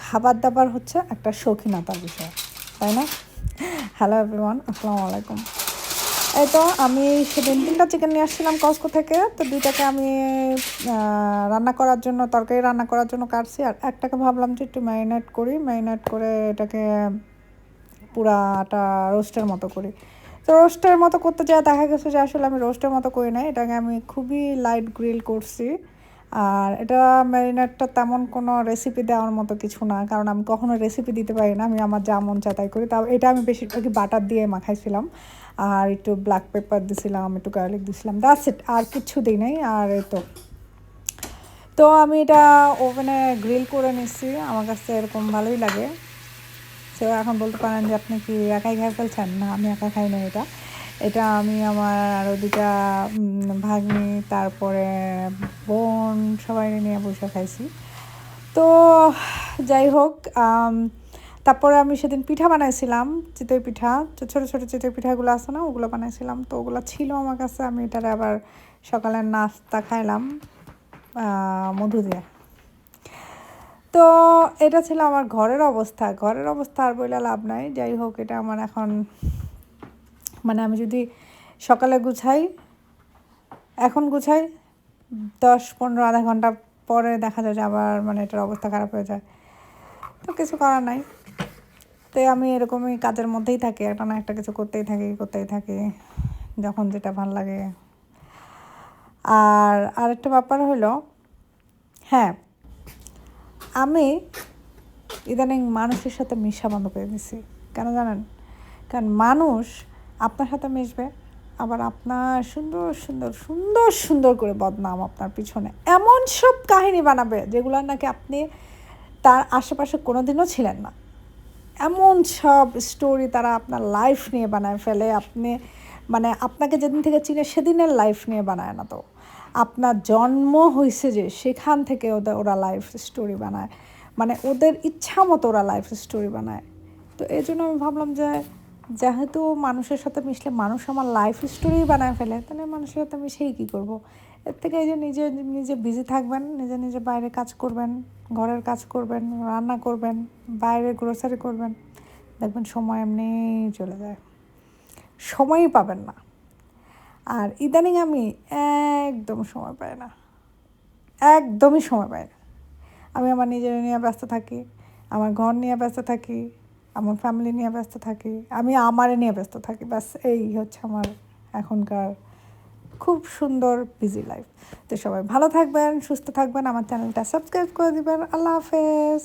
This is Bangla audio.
খাবার দাবার হচ্ছে একটা শৌখিনতার বিষয়, তাই না? হ্যালো এভরিওয়ান, আসসালামু আলাইকুম। এই তো আমি সেদিন 3টা চিকেন নিয়ে আসছিলাম কস্কো থেকে। তো 2টাকে আমি রান্না করার জন্য, তরকারি রান্না করার জন্য কাটছি, আর একটাকে ভাবলাম যে একটু ম্যারিনেট করে এটাকে পুরাটা রোস্টের মতো করি। তো রোস্টের মতো করতে যেয়ে দেখা গেছে যে আসলে আমি রোস্টের মতো করি নাই, এটাকে আমি খুবই লাইট গ্রিল করছি। আর এটা ম্যারিনেটটা তেমন কোনো রেসিপি দেওয়ার মতো কিছু না, কারণ আমি কখনো রেসিপি দিতে পারি না, আমি আমার যা মন চায় তাই করি। তাও এটা আমি বেশিরভাগই বাটার দিয়ে মাখাইছিলাম, আর একটু ব্ল্যাক পেপার দিছিলাম, একটু গার্লিক দিছিলাম, দ্যাটস ইট, আর কিচ্ছু দিই নাই। আর এই তো তো আমি এটা ওভেনে গ্রিল করে নিচ্ছি, আমার কাছে এরকম ভালোই লাগে। সো এখন বলতে পারেন যে আপনি কি একাই খেয়ে ফেলছেন? না, আমি একা খাই না। এটা এটা আমি আমার আরও 2টা ভাগ্নি, তারপরে বোন, সবাই নিয়ে বসে খাইছি। তো যাই হোক, তারপরে আমি সেদিন পিঠা বানাইছিলাম, চিতই পিঠা। তো ছোটো ছোটো চিতই পিঠাগুলো আছে না, ওগুলো বানাইছিলাম। তো ওগুলো ছিল আমার কাছে, আমি এটারে আবার সকালের নাস্তা খাইলাম মধু দিয়ে। তো এটা ছিল আমার ঘরের অবস্থা আর বইলা লাভ নাই। যাই হোক, এটা আমার এখন মানে আমি যদি সকালে গুছাই, এখন গুছাই, 10-15 আধা ঘন্টা পরে দেখা যায় যে আবার মানে এটার অবস্থা খারাপ হয়ে যায়। তো কিছু করার নাই। তো আমি এরকমই কাজের মধ্যেই থাকি, একটা না একটা কিছু করতেই থাকি যখন যেটা ভাল লাগে। আর আরেকটা ব্যাপার হলো, হ্যাঁ, আমি ইদানিং মানুষের সাথে মিশা বন্ধ করে দিছি। কেন জানেন? কারণ মানুষ আপনার সাথে মিশবে, আবার আপনার সুন্দর করে বদনাম আপনার পিছনে এমন সব কাহিনী বানাবে যেগুলো নাকি আপনি তার আশেপাশে কোনো দিনও ছিলেন না। এমন সব স্টোরি তারা আপনার লাইফ নিয়ে বানায় ফেলে, আপনি মানে আপনাকে যেদিন থেকে চিনে সেদিনের লাইফ নিয়ে বানায় না, তো আপনার জন্ম হয়েছে যে সেখান থেকে ওরা লাইফ স্টোরি বানায়, মানে ওদের ইচ্ছা মতো ওরা লাইফ স্টোরি বানায়। তো এই জন্য আমি ভাবলাম যে যেহেতু মানুষের সাথে মিশলে মানুষ আমার লাইফ স্টোরি বানায় ফেলে, তাহলে মানুষের সাথে মিশেই কী করবো? এর থেকে এই যে নিজে বিজি থাকবেন, নিজে বাইরে কাজ করবেন, ঘরের কাজ করবেন, রান্না করবেন, বাইরে গ্রোসারি করবেন, দেখবেন সময় এমনি চলে যায়, সময়ই পাবেন না। আর ইদানিং আমি একদম সময় পাই না, একদমই সময় পাই না। আমি আমার নিজের নিয়ে ব্যস্ত থাকি, আমার ঘর নিয়ে ব্যস্ত থাকি, আমার ফ্যামিলি নিয়ে ব্যস্ত থাকি, আমি আমারে নিয়ে ব্যস্ত থাকি, ব্যাস এই হচ্ছে আমার এখনকার খুব সুন্দর বিজি লাইফ। তো সবাই ভালো থাকবেন, সুস্থ থাকবেন, আমার চ্যানেলটা সাবস্ক্রাইব করে দিবেন। আল্লাহ হাফেজ।